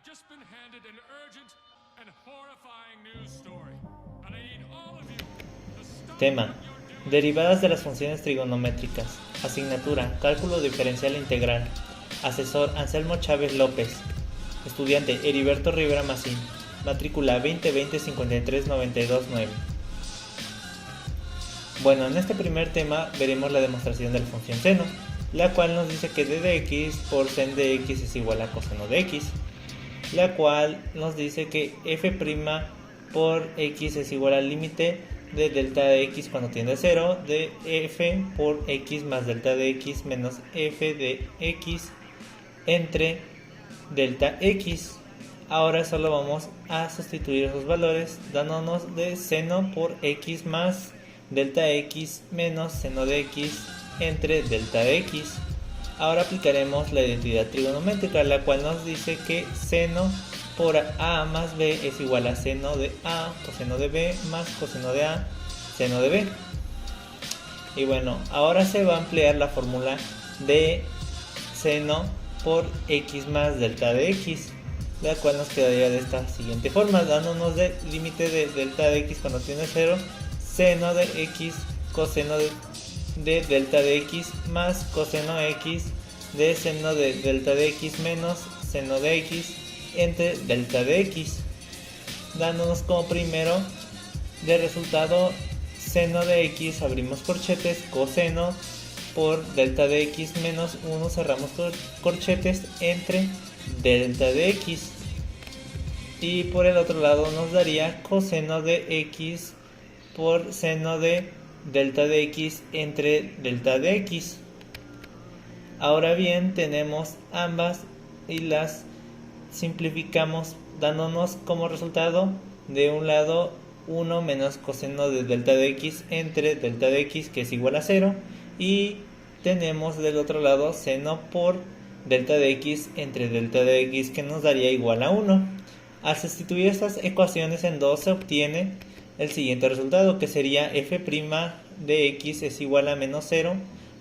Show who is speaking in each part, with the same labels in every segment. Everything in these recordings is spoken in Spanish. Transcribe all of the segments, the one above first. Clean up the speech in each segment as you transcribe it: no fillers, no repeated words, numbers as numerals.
Speaker 1: I've just been handed an urgent and horrifying news story, and I need all of you to stop
Speaker 2: Tema:
Speaker 1: what you're doing.
Speaker 2: derivadas de las funciones trigonométricas. Asignatura: cálculo diferencial integral. Asesor: Anselmo Chávez López. Estudiante: Heriberto Rivera Macín. Matrícula 2020-53-92-9. Bueno, en este primer tema veremos la demostración de la función seno, la cual nos dice que d de x por sen de x es igual a coseno de x, la cual nos dice que f' por x es igual al límite de delta de x cuando tiende a 0 de f por x más delta de x menos f de x entre delta x. Ahora solo vamos a sustituir esos valores dándonos de seno por x más delta x menos seno de x entre delta de x. Ahora aplicaremos la identidad trigonométrica, la cual nos dice que seno por a más b es igual a seno de a coseno de b más coseno de a seno de b. Y bueno, ahora se va a emplear la fórmula de seno por x más delta de x, la cual nos quedaría de esta siguiente forma, dándonos de límite de delta de x cuando tiene 0, seno de x coseno de delta de x más coseno x de seno de delta de x menos seno de x entre delta de x, dándonos como primero de resultado seno de x, abrimos corchetes, coseno por delta de x menos 1, cerramos corchetes, entre delta de x. Y por el otro lado nos daría coseno de x por seno de delta de x entre delta de x. Ahora bien, tenemos ambas y las simplificamos dándonos como resultado de un lado 1 menos coseno de delta de x entre delta de x, que es igual a 0, y tenemos del otro lado seno por delta de x entre delta de x, que nos daría igual a 1. Al sustituir estas ecuaciones en 2 se obtiene el siguiente resultado, que sería f' de x es igual a menos 0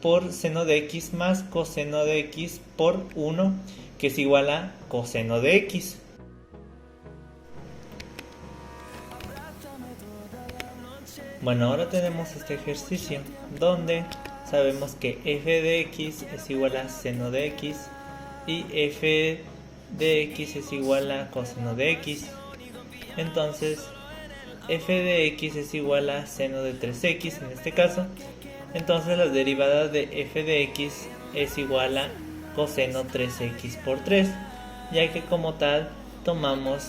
Speaker 2: por seno de x más coseno de x por 1, que es igual a coseno de x. Bueno, ahora tenemos este ejercicio donde sabemos que f de x es igual a seno de x y f de x es igual a coseno de x. Entonces f de x es igual a seno de 3x en este caso. Entonces la derivada de f de x es igual a coseno 3x por 3, ya que como tal tomamos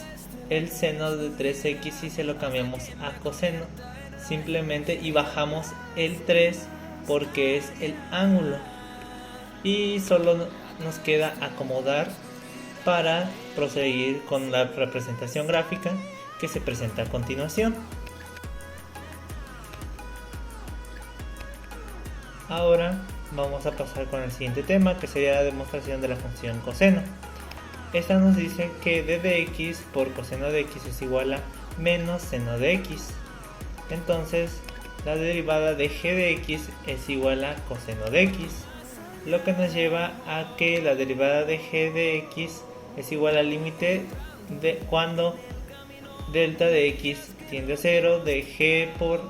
Speaker 2: el seno de 3x y se lo cambiamos a coseno simplemente, y bajamos el 3 porque es el ángulo, y solo nos queda acomodar para proseguir con la representación gráfica que se presenta a continuación. Ahora vamos a pasar con el siguiente tema, que sería la demostración de la función coseno. Esta nos dice que d de x por coseno de x es igual a menos seno de x. Entonces la derivada de g de x es igual a coseno de x, lo que nos lleva a que la derivada de g de x es igual al límite de cuando delta de x tiende a 0 de g por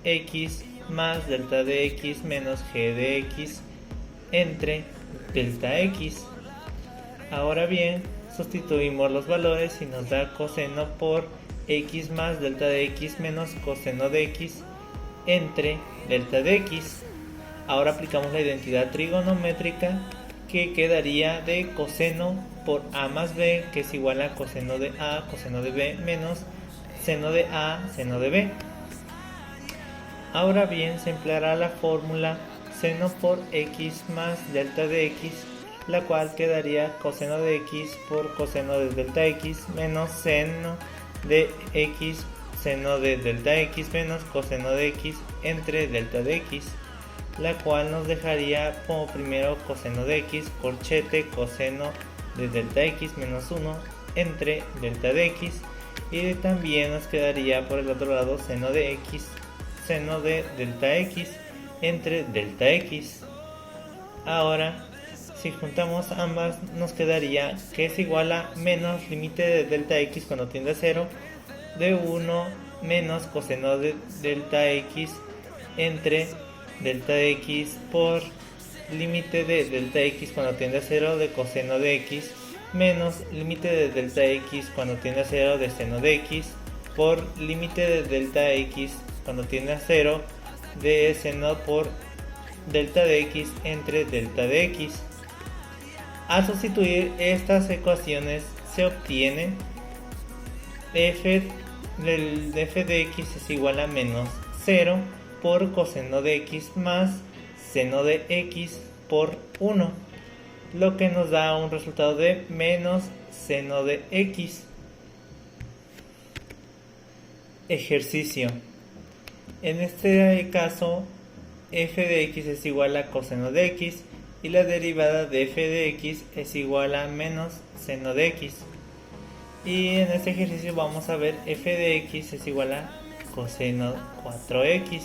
Speaker 2: x más delta de x menos g de x entre delta x. Ahora bien, sustituimos los valores y nos da coseno por x más delta de x menos coseno de x entre delta de x. Ahora aplicamos la identidad trigonométrica, que quedaría de coseno por a más b, que es igual a coseno de a coseno de b menos seno de a seno de b. Ahora bien, se empleará la fórmula seno por x más delta de x, la cual quedaría coseno de x por coseno de delta x menos seno de x seno de delta x menos coseno de x entre delta de x, la cual nos dejaría como primero coseno de x, corchete, coseno de delta x menos 1 entre delta de x, y también nos quedaría por el otro lado seno de x, seno de delta x entre delta x. Ahora si juntamos ambas nos quedaría que es igual a menos límite de delta x cuando tiende a 0 de 1 menos coseno de delta x entre delta x por límite de delta x cuando tiende a 0 de coseno de x menos límite de delta x cuando tiende a 0 de seno de x por límite de delta x cuando tiende a 0 de seno por delta de x entre delta de x. Al sustituir estas ecuaciones se obtiene f de x es igual a menos 0 por coseno de x más seno de x por 1, lo que nos da un resultado de menos seno de x. Ejercicio. En este caso, f de x es igual a coseno de x y la derivada de f de x es igual a menos seno de x. Y en este ejercicio vamos a ver f de x es igual a coseno 4x.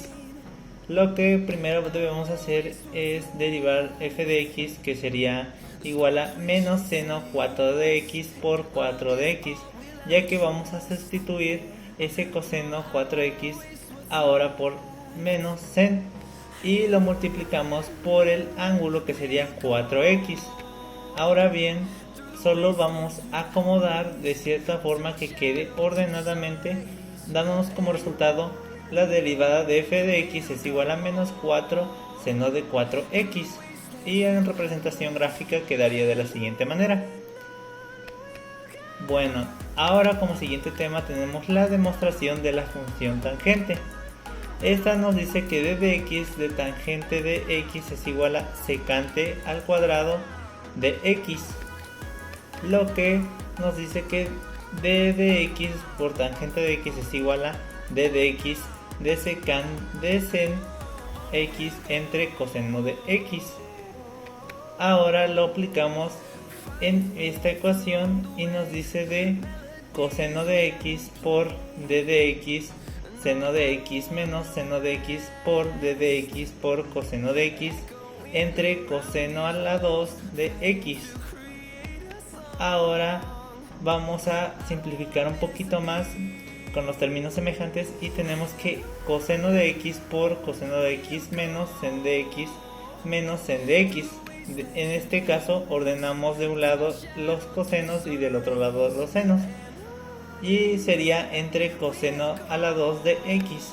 Speaker 2: Lo que primero debemos hacer es derivar f de x, que sería igual a menos seno 4 de x por 4 de x, ya que vamos a sustituir ese coseno 4x ahora por menos sen y lo multiplicamos por el ángulo, que sería 4x. Ahora bien, solo vamos a acomodar de cierta forma que quede ordenadamente, dándonos como resultado la derivada de f de x es igual a menos 4 seno de 4x, y en representación gráfica quedaría de la siguiente manera. Bueno, ahora como siguiente tema tenemos la demostración de la función tangente. Esta nos dice que d de x de tangente de x es igual a secante al cuadrado de x, lo que nos dice que d de x por tangente de x es igual a d de x de secant de sen x entre coseno de x. Ahora lo aplicamos en esta ecuación y nos dice de coseno de x por d de x seno de x menos seno de x por d de x por coseno de x entre coseno a la 2 de x. Ahora vamos a simplificar un poquito más con los términos semejantes y tenemos que coseno de x por coseno de x menos sen de x menos sen de x. En este caso ordenamos de un lado los cosenos y del otro lado los senos, y sería entre coseno a la 2 de x.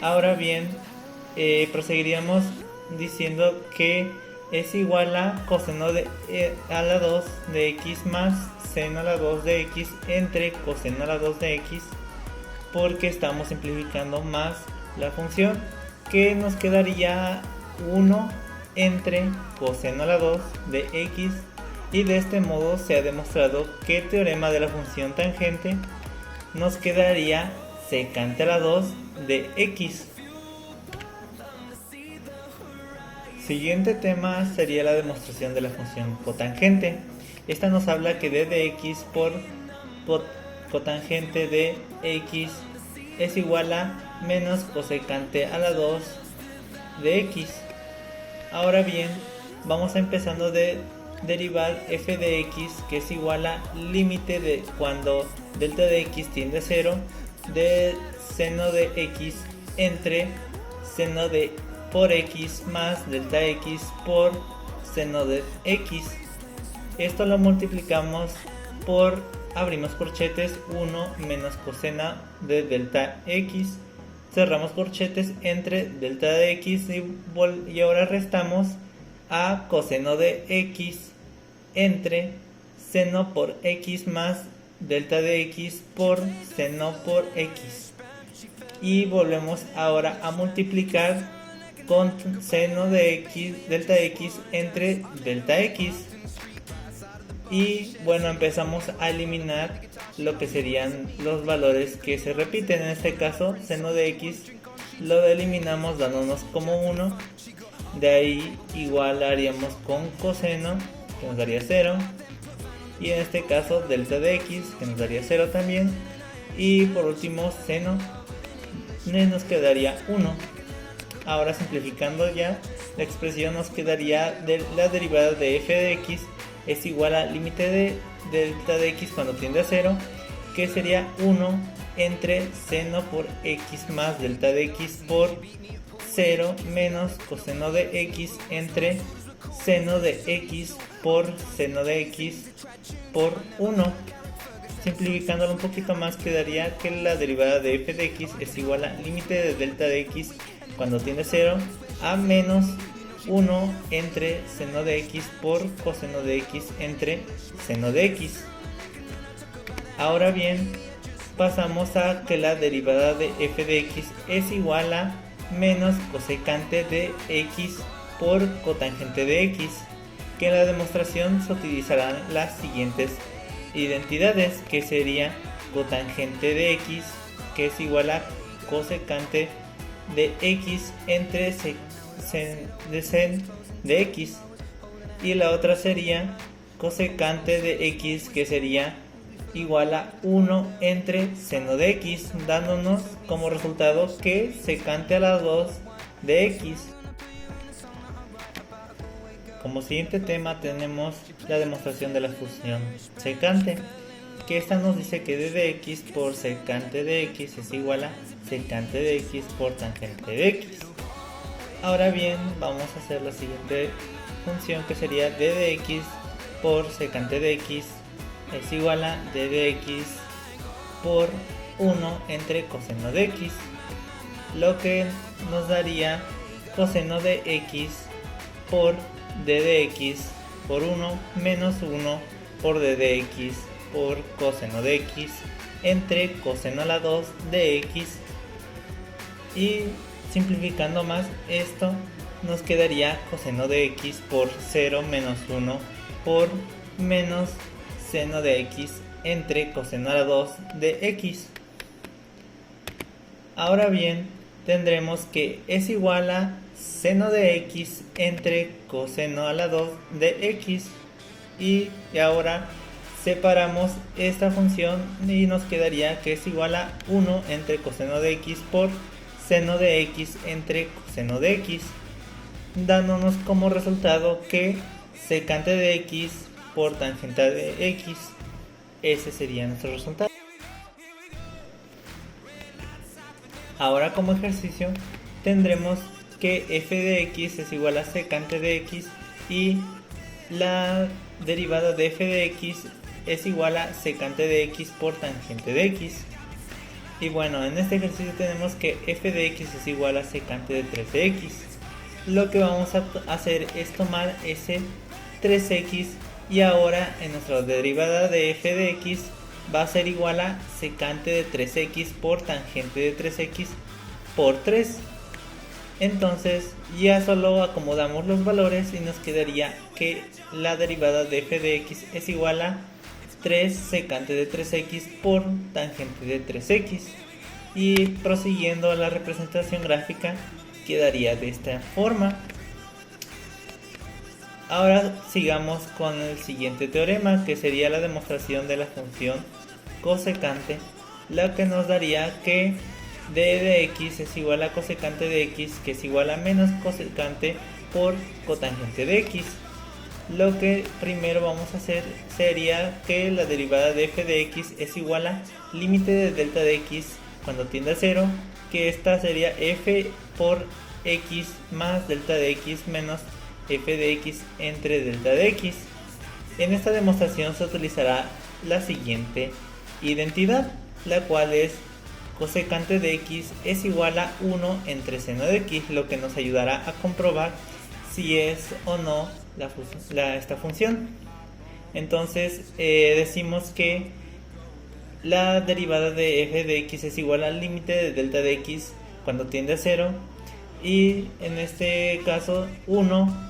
Speaker 2: Ahora bien, proseguiríamos diciendo que es igual a coseno de a la 2 de x más seno a la 2 de x entre coseno a la 2 de x, porque estamos simplificando más la función, que nos quedaría 1 entre coseno a la 2 de x. Y de este modo se ha demostrado que el teorema de la función tangente nos quedaría secante a la 2 de x. Siguiente tema sería la demostración de la función cotangente. Esta nos habla que d de x por cotangente de x es igual a menos cosecante a la 2 de x. Ahora bien, vamos empezando de derivar f de x, que es igual a límite de cuando delta de x tiende a 0 de seno de x entre seno de por x más delta x por seno de x. Esto lo multiplicamos por, abrimos corchetes, 1 menos coseno de delta x, cerramos corchetes entre delta de x y ahora restamos a coseno de x entre seno por x más delta de x por seno por x, y volvemos ahora a multiplicar con seno de x delta x entre delta x. Y bueno, empezamos a eliminar lo que serían los valores que se repiten. En este caso, seno de x lo eliminamos dándonos como 1. De ahí igual haríamos con coseno, que nos daría 0. Y en este caso delta de x, que nos daría 0 también. Y por último seno, nos quedaría 1. Ahora simplificando ya, la expresión nos quedaría de la derivada de f de x es igual al límite de delta de x cuando tiende a 0, que sería 1 entre seno por x más delta de x por 0 menos coseno de x entre seno de x por seno de x por 1. Simplificándolo un poquito más, quedaría que la derivada de f de x es igual al límite de delta de x cuando tiende a 0 a menos 1 entre seno de x por coseno de x entre seno de x. Ahora bien, pasamos a que la derivada de f de x es igual a menos cosecante de x por cotangente de x, que en la demostración se utilizarán las siguientes identidades, que sería cotangente de x, que es igual a cosecante de x entre sen de x, y la otra sería cosecante de x, que sería igual a 1 entre seno de x, dándonos como resultado que secante a la 2 de x. Como siguiente tema tenemos la demostración de la función secante, que esta nos dice que d de x por secante de x es igual a secante de x por tangente de x. Ahora bien, vamos a hacer la siguiente función, que sería d de x por secante de x es igual a d de x por 1 entre coseno de x, lo que nos daría coseno de x por d de x por 1 menos 1 por d de x por coseno de x entre coseno a la 2 de x. Y simplificando más esto, nos quedaría coseno de x por 0 menos 1 por menos seno de x entre coseno a la 2 de x. Ahora bien, tendremos que es igual a seno de x entre coseno a la 2 de x, y ahora separamos esta función y nos quedaría que es igual a 1 entre coseno de x por seno de x entre coseno de x, dándonos como resultado que secante de x por tangente de x. Ese sería nuestro resultado. Ahora, como ejercicio, tendremos que f de x es igual a secante de x y la derivada de f de x es igual a secante de x por tangente de x. Y bueno, en este ejercicio tenemos que f de x es igual a secante de 3x. Lo que vamos a hacer es tomar ese 3x y ahora en nuestra derivada de f de x va a ser igual a secante de 3x por tangente de 3x por 3. Entonces ya solo acomodamos los valores y nos quedaría que la derivada de f de x es igual a 3 secante de 3x por tangente de 3x. Y prosiguiendo la representación gráfica quedaría de esta forma. Ahora sigamos con el siguiente teorema, que sería la demostración de la función cosecante, la que nos daría que d de x es igual a cosecante de x, que es igual a menos cosecante por cotangente de x. Lo que primero vamos a hacer sería que la derivada de f de x es igual a límite de delta de x cuando tiende a 0, que esta sería f por x más delta de x menos f de x entre delta de x. En esta demostración se utilizará la siguiente identidad, la cual es cosecante de x es igual a 1 entre seno de x, lo que nos ayudará a comprobar si es o no esta función. Entonces decimos que la derivada de f de x es igual al límite de delta de x cuando tiende a 0, y en este caso 1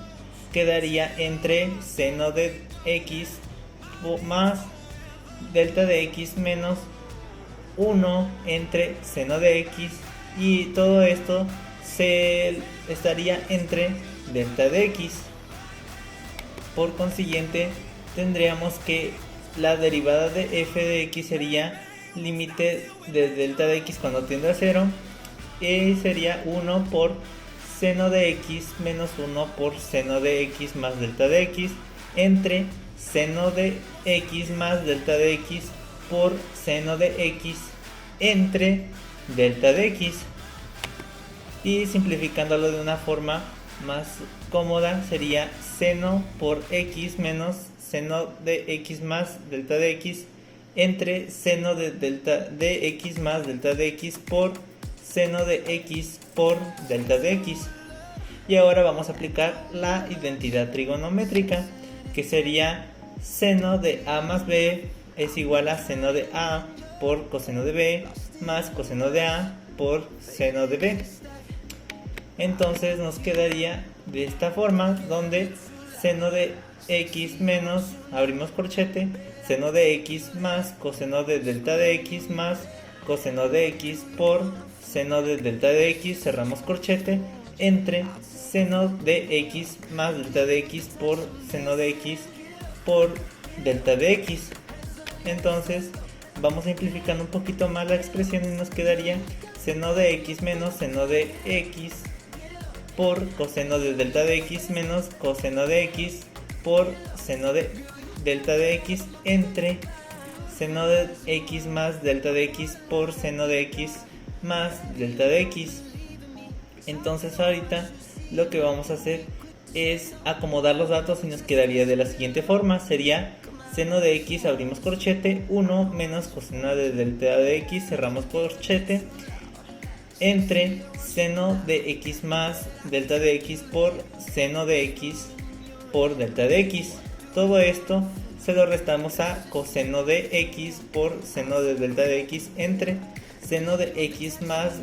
Speaker 2: quedaría entre seno de x más delta de x menos 1 entre seno de x, y todo esto se estaría entre delta de x. Por consiguiente, tendríamos que la derivada de f de x sería límite de delta de x cuando tiende a 0, y sería 1 por seno de x menos 1 por seno de x más delta de x entre seno de x más delta de x por seno de x entre delta de x. Y simplificándolo de una forma más cómoda sería seno por x menos seno de x más delta de x entre seno de delta de x más delta de x por seno de x por delta de x. Y ahora vamos a aplicar la identidad trigonométrica, que sería seno de a más b es igual a seno de a por coseno de b más coseno de a por seno de b. Entonces nos quedaría de esta forma, donde seno de x menos, abrimos corchete, seno de x más coseno de delta de x más coseno de x por seno de delta de x, cerramos corchete, entre seno de x más delta de x por seno de x por delta de x. Entonces vamos simplificando un poquito más la expresión y nos quedaría seno de x menos seno de x por coseno de delta de x menos coseno de x por seno de delta de x entre seno de x más delta de x por seno de x más delta de x. Entonces ahorita lo que vamos a hacer es acomodar los datos y nos quedaría de la siguiente forma. Sería seno de x, abrimos corchete, 1 menos coseno de delta de x, cerramos corchete, entre seno de x más delta de x por seno de x por delta de x. Todo esto se lo restamos a coseno de x por seno de delta de x entre seno de x más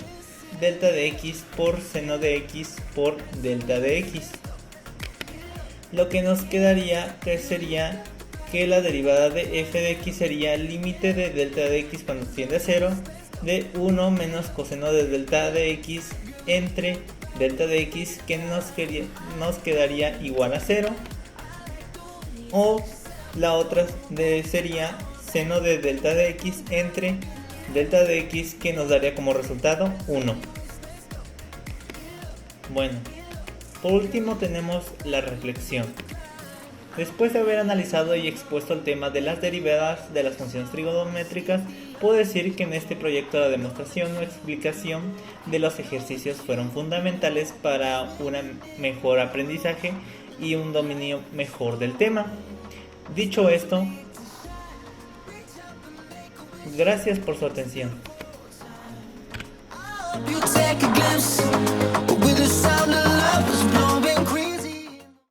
Speaker 2: delta de x por seno de x por delta de x. Lo que nos quedaría que sería que la derivada de f de x sería el límite de delta de x cuando tiende a 0 de 1 menos coseno de delta de x entre delta de x, que nos quedaría igual a 0, o la otra sería seno de delta de x entre delta de x, que nos daría como resultado 1. Bueno, por último tenemos la reflexión. Después de haber analizado y expuesto el tema de las derivadas de las funciones trigonométricas, puedo decir que en este proyecto la demostración o explicación de los ejercicios fueron fundamentales para un mejor aprendizaje y un dominio mejor del tema. Dicho esto, gracias por su atención.
Speaker 3: You take a glimpse with the sound of love was